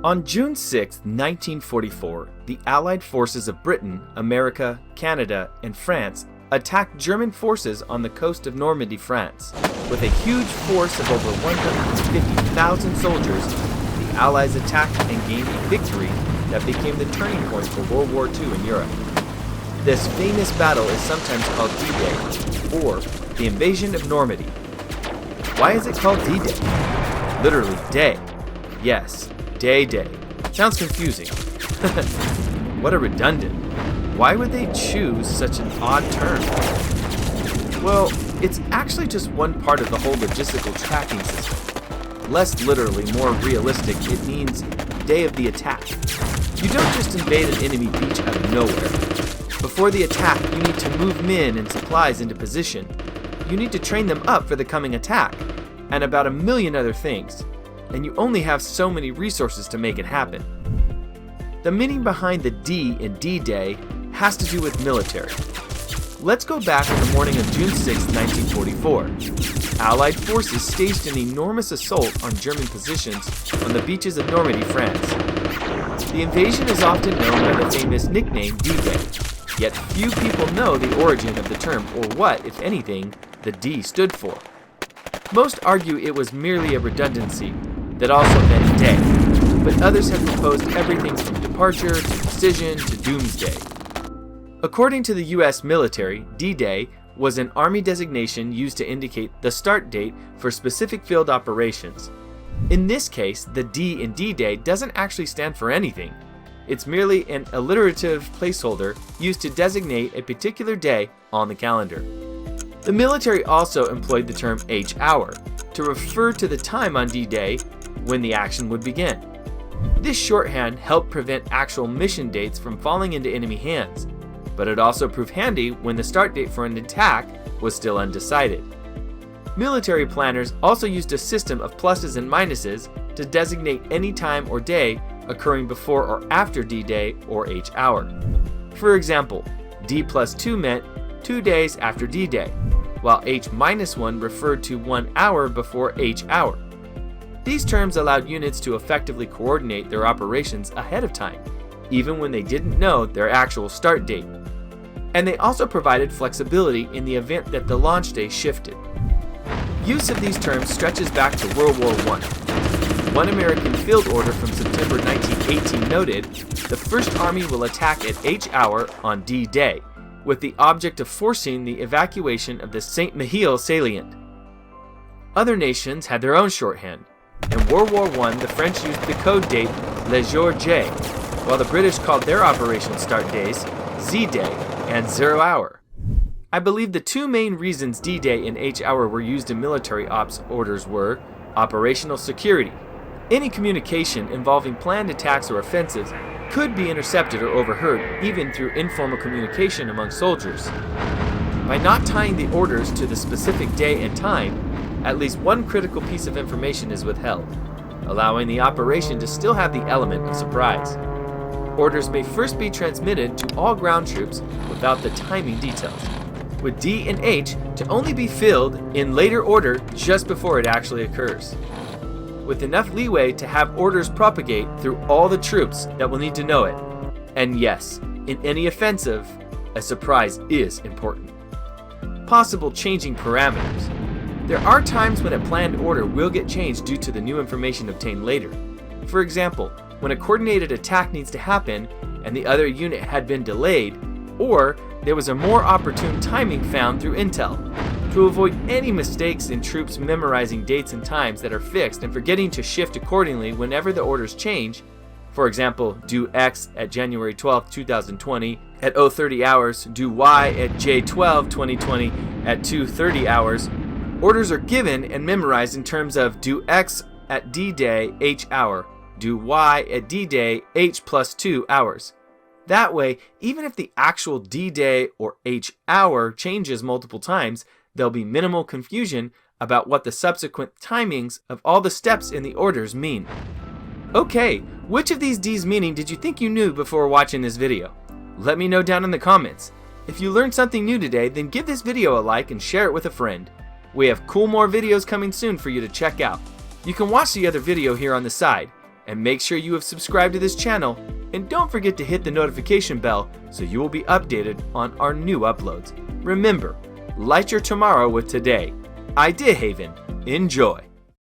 On June 6, 1944, the Allied forces of Britain, America, Canada, and France attacked German forces on the coast of Normandy, France. With a huge force of over 150,000 soldiers, the Allies attacked and gained a victory that became the turning point for World War II in Europe. This famous battle is sometimes called D-Day, or the Invasion of Normandy. Why is it called D-Day? Literally day. Yes, day. Sounds confusing. What a redundant. Why would they choose such an odd term? Well, it's actually just one part of the whole logistical tracking system. Less literally, more realistic, it means day of the attack. You don't just invade an enemy beach out of nowhere. Before the attack, you need to move men and supplies into position. You need to train them up for the coming attack, and about a million other things. And you only have so many resources to make it happen. The meaning behind the D in D-Day has to do with military. Let's go back to the morning of June 6, 1944. Allied forces staged an enormous assault on German positions on the beaches of Normandy, France. The invasion is often known by the famous nickname D-Day, yet few people know the origin of the term or what, if anything, the D stood for. Most argue it was merely a redundancy that also meant day, but others have proposed everything from departure to decision to doomsday. According to the US military, D-Day was an Army designation used to indicate the start date for specific field operations. In this case, the D in D-Day doesn't actually stand for anything. It's merely an alliterative placeholder used to designate a particular day on the calendar. The military also employed the term H-hour to refer to the time on D-Day when the action would begin. This shorthand helped prevent actual mission dates from falling into enemy hands, but it also proved handy when the start date for an attack was still undecided. Military planners also used a system of pluses and minuses to designate any time or day occurring before or after D-Day or H-hour. For example, D+2 meant 2 days after D-Day, while H-1 referred to 1 hour before H-hour. These terms allowed units to effectively coordinate their operations ahead of time, even when they didn't know their actual start date. And they also provided flexibility in the event that the launch day shifted. Use of these terms stretches back to World War I. One American field order from September 1918 noted, "The First Army will attack at H-hour on D-Day, with the object of forcing the evacuation of the St. Mihiel salient." Other nations had their own shorthand. In World War I, the French used the code date Le Jour J, while the British called their operation start days Z-Day and 0 hour. I believe the two main reasons D-Day and H-hour were used in military ops orders were operational security. Any communication involving planned attacks or offensives could be intercepted or overheard, even through informal communication among soldiers. By not tying the orders to the specific day and time, at least one critical piece of information is withheld, allowing the operation to still have the element of surprise. Orders may first be transmitted to all ground troops without the timing details, with D and H to only be filled in later order just before it actually occurs, with enough leeway to have orders propagate through all the troops that will need to know it. And yes, in any offensive, a surprise is important. Possible changing parameters. There are times when a planned order will get changed due to the new information obtained later. For example, when a coordinated attack needs to happen and the other unit had been delayed, or there was a more opportune timing found through intel. To avoid any mistakes in troops memorizing dates and times that are fixed and forgetting to shift accordingly whenever the orders change, for example, do X at January 12, 2020 at 0:30 hours, do Y at J12, 2020 at 2:30 hours, orders are given and memorized in terms of do X at D-Day, H hour, do Y at D-Day, H+2 hours. That way, even if the actual D-Day or H hour changes multiple times, there'll be minimal confusion about what the subsequent timings of all the steps in the orders mean. Okay, which of these D's meaning did you think you knew before watching this video? Let me know down in the comments. If you learned something new today, then give this video a like and share it with a friend. We have cool more videos coming soon for you to check out. You can watch the other video here on the side. and make sure you have subscribed to this channel, and don't forget to hit the notification bell so you will be updated on our new uploads. Remember, light your tomorrow with today. Idea Haven, enjoy!